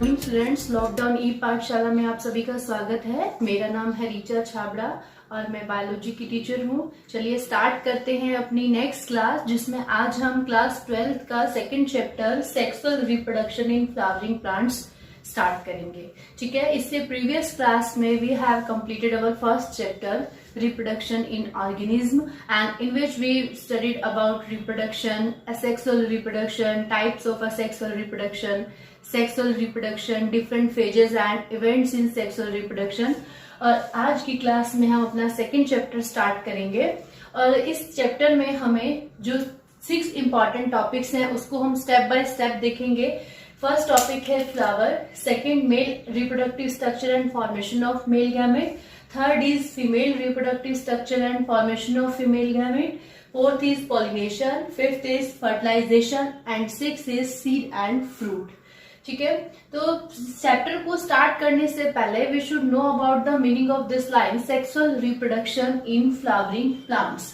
Students, lockdown ई पाठशाला में आप सभी का स्वागत है। मेरा नाम है रीचा छाबड़ा और मैं बायोलॉजी की टीचर हूँ। चलिए स्टार्ट करते हैं अपनी नेक्स्ट क्लास, जिसमें आज हम क्लास 12th का second chapter sexual reproduction in flowering plants start करेंगे। ठीक है, इससे प्रीवियस क्लास में we have completed our first chapter reproduction in organism, and in which we studied about reproduction, asexual reproduction, types of asexual reproduction, different phases and events in sexual reproduction। और आज की class में हम अपना second chapter start करेंगे और इस chapter में हमें जो 6 इंपॉर्टेंट टॉपिक्स हैं उसको हम स्टेप बाय स्टेप देखेंगे। फर्स्ट टॉपिक है flower, second male reproductive structure and formation of male gamete, third is female reproductive structure and formation of female gamete, fourth is pollination, fifth is fertilisation and sixth is seed and fruit. ठीक है, तो chapter को start करने से पहले we should know about the meaning of this line, sexual reproduction in flowering plants.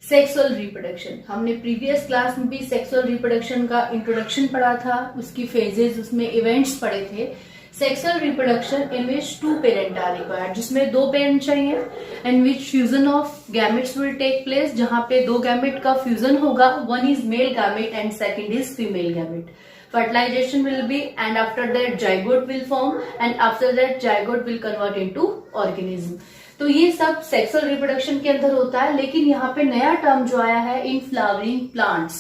Sexual reproduction, हमने previous class में भी सेक्सुअल रिप्रोडक्शन का इंट्रोडक्शन पढ़ा था, उसकी फेजेस, उसमें इवेंट्स पढ़े थे। Sexual reproduction in which 2 parent are required, जिसमें 2 पेरेंट चाहिए, in which fusion of gametes will take place, जहां पे 2 गैमेट का फ्यूजन होगा, one is male gamete and second is female gamete. Fertilization will be, and after that zygote will form, and after that zygote will convert into organism। तो ये सब sexual reproduction के अंदर होता है, लेकिन यहाँ पे नया टर्म जो आया है इन फ्लावरिंग प्लांट्स।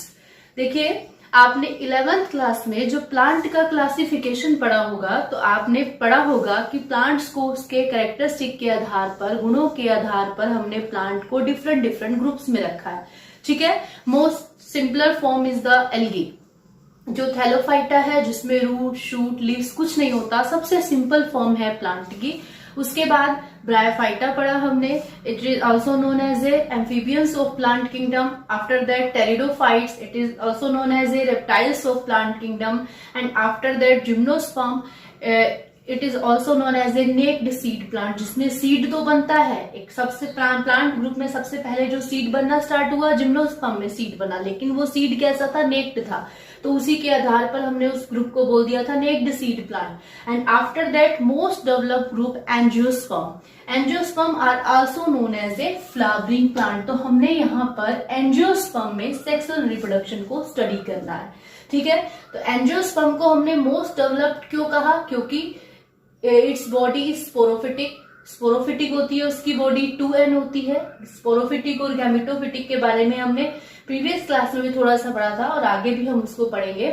देखिए, आपने 11th क्लास में जो प्लांट का क्लासिफिकेशन पढ़ा होगा, तो आपने पढ़ा होगा कि प्लांट्स को उसके कैरेक्टरिस्टिक के आधार पर, गुणों के आधार पर हमने प्लांट को डिफरेंट ग्रुप्स में रखा है। ठीक है, most simpler form is the algae, जो थैलोफाइटा है, जिसमें रूट, शूट, लीव्स कुछ नहीं होता, सबसे सिंपल फॉर्म है प्लांट की। उसके बाद ब्रायोफाइटा पढ़ा हमने, it is also known as a amphibians of plant kingdom. After that pteridophytes, it is also known as a reptiles of plant kingdom. And after that gymnosperm, it is also known as a naked seed plant, जिसमें seed तो बनता है। एक सबसे plant group में सबसे पहले जो सीड बनना स्टार्ट हुआ, जिम्नोस्पर्म में सीड बना, लेकिन वो सीड कैसा था, नेक्ड था, तो उसी के आधार पर हमने उस ग्रुप को बोल दिया था naked seed plant. And after that most developed group angiosperm. Angiosperm are also known as a flowering plant. तो हमने यहाँ पर एंजियोस्पर्म में सेक्सुअल रिप्रोडक्शन को स्टडी करना है। ठीक है, तो एंजियोस्पर्म को हमने मोस्ट डेवलप्ड क्यों कहा, क्योंकि इट्स बॉडी इज स्पोरोफिटिक होती है, उसकी बॉडी 2n होती है। स्पोरोफिटिक और गैमेटोफिटिक के बारे में हमने प्रीवियस क्लास में भी थोड़ा सा पढ़ा था और आगे भी हम उसको पढ़ेंगे।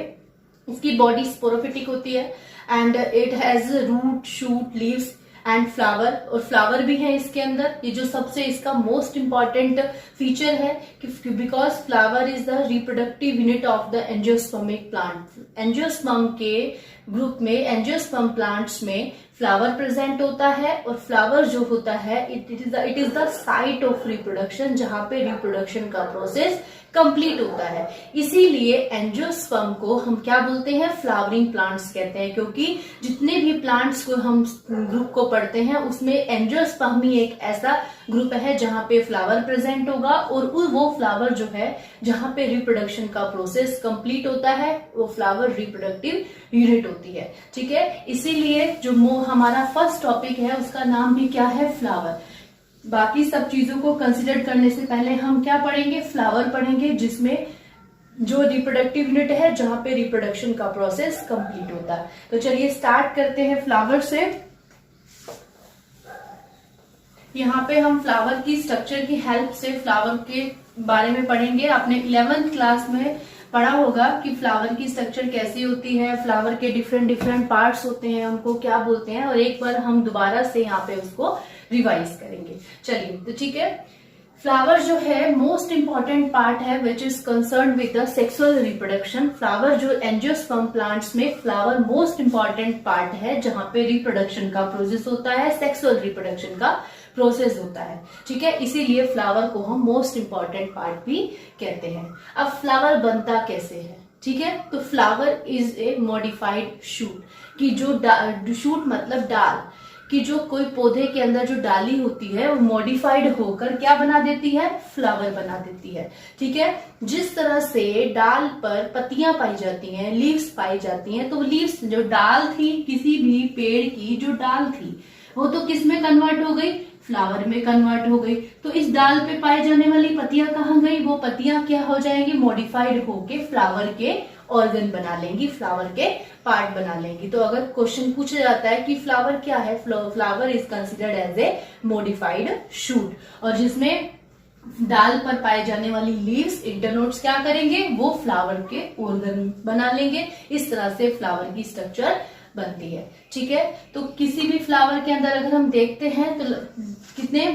इसकी बॉडी स्पोरोफिटिक होती है and it has root, shoot, leaves and flower, और फ्लावर भी है इसके अंदर। ये जो सबसे इसका मोस्ट इंपॉर्टेंट फीचर है कि because flower is the reproductive unit of the angiospermic plant. Angiosperm के ग्रुप में, एंजियोस्पर्म प्लांट्स में फ्लावर प्रेजेंट होता है, और फ्लावर जो होता है it is the site of reproduction, जहां पे रिप्रोडक्शन का प्रोसेस कंप्लीट होता है। इसीलिए एंजियोस्पर्म को हम क्या बोलते हैं, फ्लावरिंग प्लांट्स कहते हैं, क्योंकि जितने भी प्लांट्स को हम ग्रुप को पढ़ते हैं उसमें एंजियोस्पर्म ही एक ऐसा ग्रुप है जहां पे फ्लावर प्रेजेंट होगा, और वो फ्लावर जो है जहां पे रिप्रोडक्शन का प्रोसेस कंप्लीट होता है, वो फ्लावर रिप्रोडक्टिव यूनिट होती है। ठीक है, इसीलिए जो हमारा फर्स्ट टॉपिक है उसका नाम भी क्या है, फ्लावर। बाकी सब चीजों को कंसिडर करने से पहले हम क्या पढ़ेंगे, फ्लावर पढ़ेंगे, जिसमें जो रिप्रोडक्टिव यूनिट है जहां पे रिप्रोडक्शन का प्रोसेस कंप्लीट होता है। तो चलिए स्टार्ट करते हैं फ्लावर से। यहाँ पे हम फ्लावर की स्ट्रक्चर की हेल्प से फ्लावर के बारे में पढ़ेंगे। आपने 11th क्लास में पढ़ा होगा कि फ्लावर की स्ट्रक्चर कैसी होती है, फ्लावर के डिफरेंट पार्ट्स होते हैं, उनको क्या बोलते हैं, और एक बार हम दोबारा से यहाँ पे उसको रिवाइज करेंगे। चलिए, तो ठीक है, फ्लावर जो है मोस्ट इंपॉर्टेंट पार्ट है which is concern with the sexual reproduction. Flower जो एंजियोस्पर्म प्लांट्स में फ्लावर मोस्ट इंपॉर्टेंट पार्ट है, जहां पे रिप्रोडक्शन का प्रोसेस होता है, सेक्सुअल रिप्रोडक्शन का प्रोसेस होता है। ठीक है, इसीलिए फ्लावर को हम मोस्ट इंपॉर्टेंट पार्ट भी कहते हैं। अब फ्लावर बनता कैसे है, ठीक है, तो flower is a modified shoot, कि जो शूट मतलब डाल, कि जो कोई पौधे के अंदर जो डाली होती है वो मॉडिफाइड होकर क्या बना देती है, फ्लावर बना देती है। ठीक है, जिस तरह से डाल पर पत्तियां पाई जाती हैं, लीव्स पाई जाती हैं, तो लीव्स जो डाल थी किसी भी पेड़ की, जो डाल थी वो तो किस में कन्वर्ट हो गई, फ्लावर में कन्वर्ट हो गई। तो इस डाल पे पाए जाने वाली पत्तियां कहाँ गई, वो पत्तियां क्या हो जाएंगी, मॉडिफाइड होके फ्लावर के ऑर्गन बना लेंगी, फ्लावर के पार्ट बना लेंगी। तो अगर क्वेश्चन पूछा जाता है कि फ्लावर क्या है, flower is considered as a modified shoot, और जिसमें डाल पर पाए जाने वाली लीव्स, इंटरनोड्स क्या करेंगे, वो फ्लावर के ऑर्गन बना लेंगे। इस तरह से फ्लावर की स्ट्रक्चर बनती है। ठीक है, तो किसी भी फ्लावर के अंदर अगर हम देखते हैं तो कितने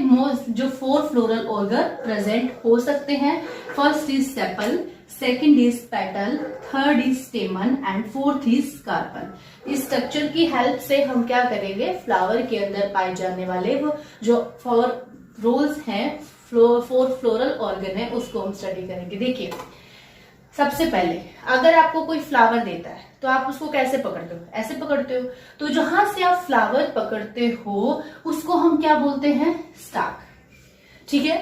जो 4 फ्लोरल ऑर्गन प्रेजेंट हो सकते हैं। First is sepal, second is petal, third is stamen and fourth is carpel. इस स्ट्रक्चर की हेल्प से हम क्या करेंगे, फ्लावर के अंदर पाए जाने वाले वो जो 4 रोल्स हैं, 4 फ्लोरल ऑर्गन है, उसको हम स्टडी करेंगे। देखिए, सबसे पहले अगर आपको कोई फ्लावर देता है तो आप उसको कैसे पकड़ते हो, ऐसे पकड़ते हो। तो जहां से आप फ्लावर पकड़ते हो उसको हम क्या बोलते हैं, स्टाक। ठीक है,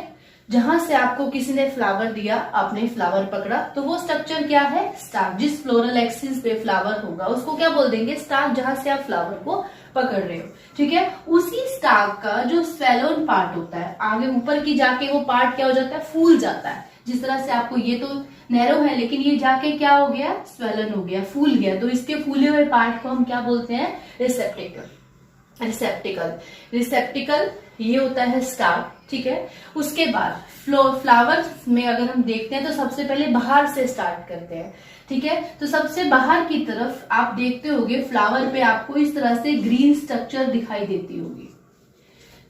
जहां से आपको किसी ने फ्लावर दिया, आपने फ्लावर पकड़ा, तो वो स्ट्रक्चर क्या है, स्टाक। जिस फ्लोरल एक्सिस पे फ्लावर होगा उसको क्या बोल देंगे, स्टाक, जहां से आप फ्लावर को पकड़ रहे हो। ठीक है, उसी स्टाक का जो स्वेलोन पार्ट होता है, आगे ऊपर की जाके वो पार्ट क्या हो जाता है, फूल जाता है। जिस तरह से आपको ये तो नैरो है, लेकिन ये जाके क्या हो गया, स्वेलन हो गया, फूल गया। तो इसके फूले हुए पार्ट को हम क्या बोलते हैं, रिसेप्टिकल। रिसेप्टिकल ये होता है स्टाक। ठीक है, उसके बाद फ्लावर में अगर हम देखते हैं तो सबसे पहले बाहर से स्टार्ट करते हैं। ठीक है, तो सबसे बाहर की तरफ आप देखते होंगे फ्लावर पे आपको इस तरह से ग्रीन स्ट्रक्चर दिखाई देती होगी।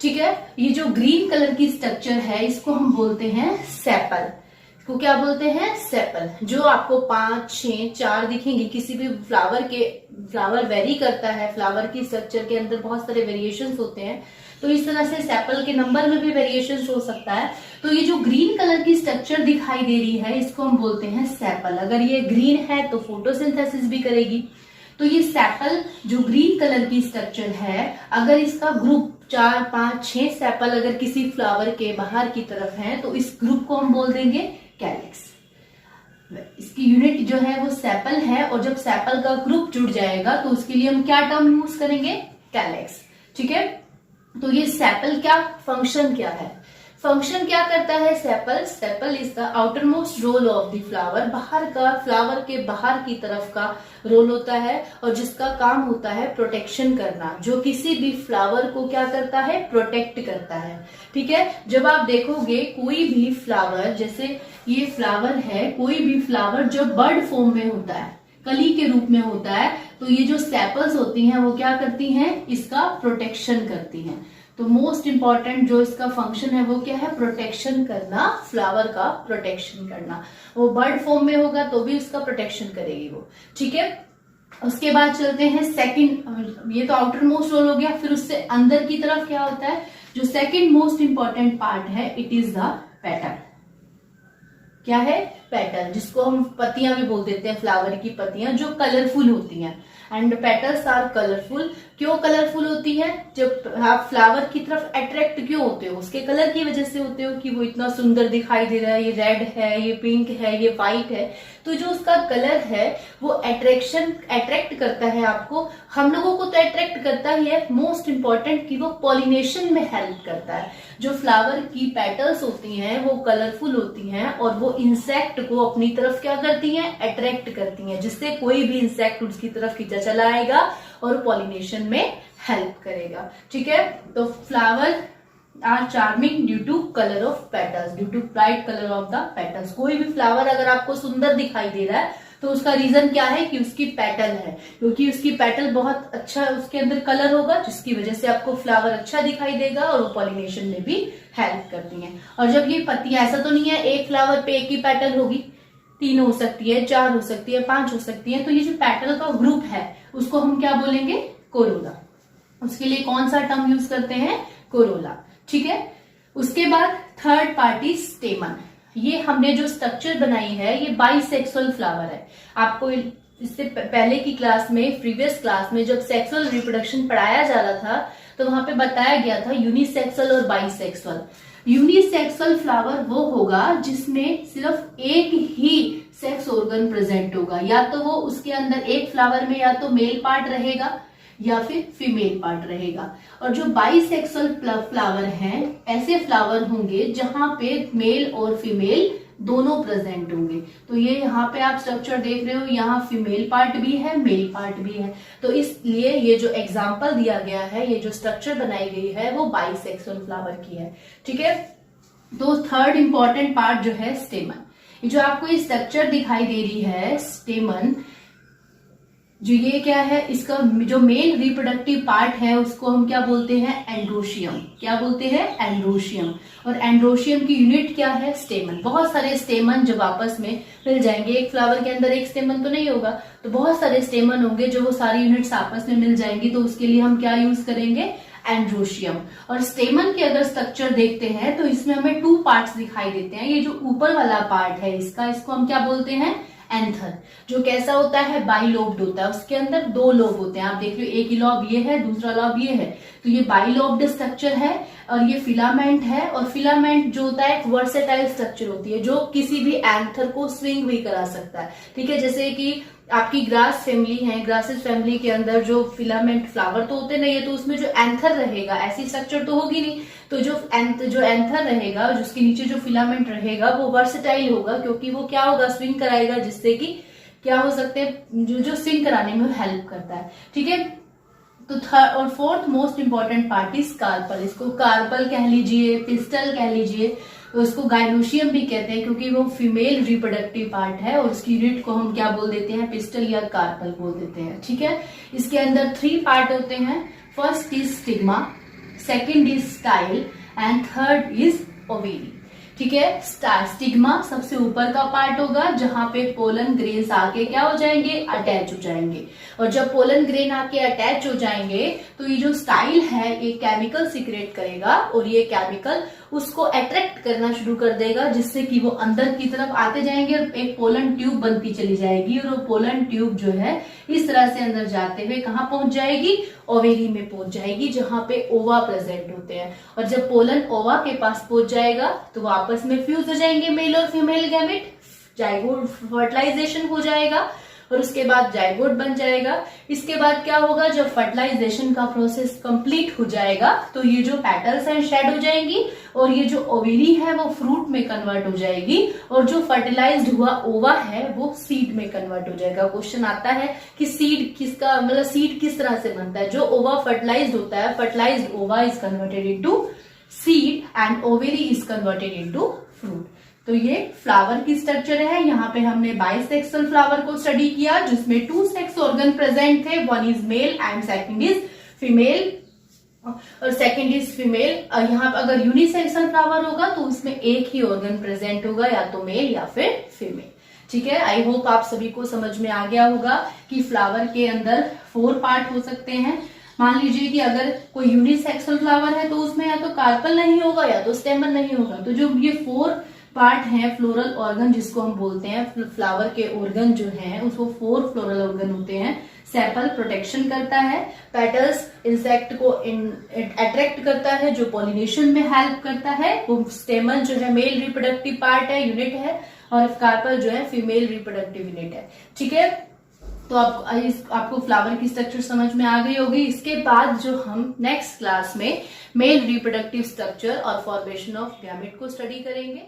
ठीक है, ये जो ग्रीन कलर की स्ट्रक्चर है इसको हम बोलते हैं सेपल। को क्या बोलते हैं, सेपल। जो आपको 5, 6, 4 दिखेंगे किसी भी फ्लावर वेरी करता है, फ्लावर की स्ट्रक्चर के अंदर बहुत सारे वेरिएशंस होते हैं, तो इस तरह से सेपल के नंबर में भी वेरिएशंस हो सकता है। तो ये जो ग्रीन कलर की स्ट्रक्चर दिखाई दे रही है इसको हम बोलते हैं सेपल। अगर ये ग्रीन है तो फोटोसिंथेसिस भी करेगी। तो ये सेपल जो ग्रीन कलर की स्ट्रक्चर है, अगर इसका ग्रुप 4, 5, 6 सेपल अगर किसी फ्लावर के बाहर की तरफ है तो इस ग्रुप को हम बोल देंगे कैलिक्स। इसकी यूनिट जो है वो सेपल है, और जब सेपल का ग्रुप जुड़ जाएगा तो उसके लिए हम क्या टर्म यूज करेंगे, कैलिक्स। ठीक है, तो ये सेपल क्या फंक्शन क्या है, फंक्शन क्या करता है sepal is the outermost whorl of the flower. बाहर का, फ्लावर के बाहर की तरफ का रोल होता है, और जिसका काम होता है प्रोटेक्शन करना, जो किसी भी फ्लावर को क्या करता है, प्रोटेक्ट करता है। ठीक है, जब आप देखोगे कोई भी फ्लावर, जैसे ये फ्लावर है, कोई भी फ्लावर जो बर्ड फॉर्म में होता है, कली के रूप में होता है, तो ये जो सेपल्स होती हैं वो क्या करती हैं, इसका प्रोटेक्शन करती हैं। तो मोस्ट इंपॉर्टेंट जो इसका फंक्शन है वो क्या है, प्रोटेक्शन करना, फ्लावर का प्रोटेक्शन करना। वो बर्ड फॉर्म में होगा तो भी उसका प्रोटेक्शन करेगी वो। ठीक है, उसके बाद चलते हैं सेकंड, ये तो आउटर मोस्ट रोल हो गया। फिर उससे अंदर की तरफ क्या होता है, जो सेकंड मोस्ट इंपॉर्टेंट पार्ट है, इट इज द पेटल। क्या है, पेटल, जिसको हम पत्तियां भी बोल देते हैं, फ्लावर की पत्तियां जो कलरफुल होती हैं। And petals are colourful. क्यों कलरफुल होती है, जब आप फ्लावर की तरफ अट्रैक्ट क्यों होते हो, उसके कलर की वजह से होते हो कि वो इतना सुंदर दिखाई दे रहा है, ये रेड है, ये पिंक है, ये व्हाइट है। तो जो उसका कलर है वो अट्रैक्ट करता है आपको, हम लोगों को तो अट्रैक्ट करता ही है, मोस्ट इंपॉर्टेंट कि वो पॉलिनेशन में हेल्प करता है। जो फ्लावर की पेटल्स होती हैं वो कलरफुल होती हैं, और वो इंसेक्ट को अपनी तरफ क्या करती हैं, अट्रैक्ट करती हैं, जिससे कोई भी इंसेक्ट उसकी तरफ खींचा चला आएगा और पॉलिनेशन में हेल्प करेगा। ठीक है, तो flower are charming due to colour of petals, due to bright colour of the petals. कोई भी फ्लावर अगर आपको सुंदर दिखाई दे रहा है तो उसका रीजन क्या है कि उसकी पेटल है, क्योंकि उसकी पेटल बहुत अच्छा उसके अंदर कलर होगा, जिसकी वजह से आपको फ्लावर अच्छा दिखाई देगा, और वो पॉलिनेशन में भी हेल्प करती हैं। और जब ये पत्तियां, ऐसा तो नहीं है एक फ्लावर पे एक ही पेटल होगी, 3 हो सकती है, 4 हो सकती है, 5 हो सकती है। तो ये जो पेटल का ग्रुप है उसको हम क्या बोलेंगे, कोरोला। उसके लिए कौन सा टर्म यूज करते हैं, कोरोला। ठीक है, उसके बाद थर्ड पार्टी स्टेमन। ये हमने जो स्ट्रक्चर बनाई है ये बाइसेक्सुअल फ्लावर है। आपको इससे पहले की क्लास में, प्रीवियस क्लास में जब सेक्सुअल रिप्रोडक्शन पढ़ाया जा रहा था तो वहां पे बताया गया था यूनिसेक्सुअल और बाइसेक्सुअल। यूनिसेक्सुअल फ्लावर वो होगा जिसमें सिर्फ एक ही सेक्स ऑर्गन प्रेजेंट होगा, या तो वो उसके अंदर एक फ्लावर में या तो मेल पार्ट रहेगा या फिर फीमेल पार्ट रहेगा। और जो बाइसेक्सुअल फ्लावर हैं, ऐसे फ्लावर होंगे जहां पे मेल और फीमेल दोनों प्रेजेंट होंगे। तो ये यहाँ पे आप स्ट्रक्चर देख रहे हो, यहाँ फीमेल पार्ट भी है, मेल पार्ट भी है। तो इसलिए ये जो एग्जाम्पल दिया गया है, ये जो स्ट्रक्चर बनाई गई है, वो बाइसेक्सुअल फ्लावर की है। ठीक है, तो थर्ड इंपॉर्टेंट पार्ट जो है स्टेमन। जो आपको ये स्ट्रक्चर दिखाई दे रही है स्टेमन, जो ये क्या है, इसका जो मेल रिप्रोडक्टिव पार्ट है उसको हम क्या बोलते हैं, एंड्रोशियम। क्या बोलते हैं, एंड्रोशियम। और एंड्रोशियम की यूनिट क्या है, स्टेमन। बहुत सारे स्टेमन जब आपस में मिल जाएंगे, एक फ्लावर के अंदर एक स्टेमन तो नहीं होगा, तो बहुत सारे स्टेमन होंगे, जो वो सारी यूनिट्स आपस में मिल जाएंगी, तो उसके लिए हम क्या यूज करेंगे, एंड्रोशियम। और स्टेमन के अगर स्ट्रक्चर देखते हैं तो इसमें हमें 2 पार्ट्स दिखाई देते हैं। ये जो ऊपर वाला पार्ट है इसको हम क्या बोलते हैं, एंथर, जो कैसा होता है, बाइलोब्ड होता है। उसके अंदर 2 लोब होते हैं, आप देख लो, एक ही लॉब ये है, दूसरा लॉब ये है। तो ये बाइलोब्ड स्ट्रक्चर है और ये फिलामेंट है। और फिलामेंट जो होता है एक वर्सेटाइल स्ट्रक्चर होती है, जो किसी भी एंथर को स्विंग भी करा सकता है। ठीक है, जैसे कि आपकी ग्रास फैमिली है, ग्रासेस फैमिली के अंदर जो फिलामेंट फ्लावर तो होते नहीं है, तो उसमें जो एंथर रहेगा, ऐसी स्ट्रक्चर तो होगी नहीं, तो जो एंथर रहेगा, जिसके नीचे जो फिलामेंट रहेगा, वो वर्सेटाइल होगा, क्योंकि वो क्या होगा, स्विंग कराएगा, जिससे कि क्या हो सकते हैं, जो स्विंग कराने में हेल्प करता है। ठीक है, तो थर्ड और fourth most important part is carpel. इसको कार्पल कह लीजिए, पिस्टल कह लीजिए, तो इसको गाइनोशियम भी कहते हैं, क्योंकि वो फीमेल रिप्रोडक्टिव पार्ट है, और उसकी यूनिट को हम क्या बोल देते हैं, पिस्टल या कार्पल बोल देते हैं। ठीक है, इसके अंदर 3 पार्ट होते हैं। First is stigma, second is style and third is ovary. ठीक है, स्टिग्मा सबसे ऊपर का पार्ट होगा, जहां पे पोलन ग्रेन्स आके क्या हो जाएंगे, अटैच हो जाएंगे। और जब पोलन ग्रेन आके अटैच हो जाएंगे, तो ये जो स्टाइल है ये केमिकल सीक्रेट करेगा, और ये केमिकल उसको अट्रैक्ट करना शुरू कर देगा, जिससे कि वो अंदर की तरफ आते जाएंगे और एक पोलन ट्यूब बनती चली जाएगी। और वो पोलन ट्यूब जो है इस तरह से अंदर जाते हुए कहाँ पहुंच जाएगी, ओवेरी में पहुंच जाएगी, जहां पे ओवा प्रेजेंट होते हैं। और जब पोलन ओवा के पास पहुंच जाएगा तो वो आपस में फ्यूज हो जाएंगे, मेल और फीमेल गैमेट, जाइगोट फर्टिलाइजेशन हो जाएगा, और उसके बाद जाइगोट बन जाएगा। इसके बाद क्या होगा, जब फर्टिलाइजेशन का प्रोसेस कंप्लीट हो जाएगा, तो ये जो पेटल्स हैं शेड हो जाएंगी, और ये जो ओवेरी है वो फ्रूट में कन्वर्ट हो जाएगी, और जो फर्टिलाइज्ड हुआ ओवा है वो सीड में कन्वर्ट हो जाएगा। क्वेश्चन आता है कि सीड किसका, मतलब सीड किस तरह से बनता है। जो ओवा फर्टिलाइज्ड होता है, फर्टिलाइज्ड ओवा is converted into seed and ovary is converted into fruit. तो ये फ्लावर की स्ट्रक्चर है। यहाँ पे हमने बाइसेक्सुअल फ्लावर को स्टडी किया, जिसमें 2 सेक्स ऑर्गन प्रेजेंट थे, 1 is male and second is female, और सेकंड इज फीमेल। यहाँ पे अगर यूनिसेक्सुअल फ्लावर होगा तो उसमें एक ही ऑर्गन प्रेजेंट होगा, या तो मेल या फिर फीमेल। ठीक है, आई होप आप सभी को समझ में आ गया होगा कि फ्लावर के अंदर 4 पार्ट हो सकते हैं। मान लीजिए कि अगर कोई यूनिसेक्सुअल फ्लावर है तो उसमें या तो कार्पल नहीं होगा या तो स्टेमन नहीं होगा। तो जो ये 4 पार्ट है फ्लोरल ऑर्गन, जिसको हम बोलते हैं फ्लावर के ऑर्गन जो हैं, उसको 4 फ्लोरल ऑर्गन होते हैं। सेपल प्रोटेक्शन करता है, पेटल्स इंसेक्ट को अट्रैक्ट करता है, जो पॉलिनेशन में हेल्प करता है। वो स्टेमन जो है मेल रिप्रोडक्टिव पार्ट है, यूनिट है, और कार्पल जो है फीमेल रिप्रोडक्टिव यूनिट है। ठीक है, तो आपको फ्लावर की स्ट्रक्चर समझ में आ गई होगी। इसके बाद जो हम नेक्स्ट क्लास में मेल रिप्रोडक्टिव स्ट्रक्चर और फॉर्मेशन ऑफ गैमेट को स्टडी करेंगे।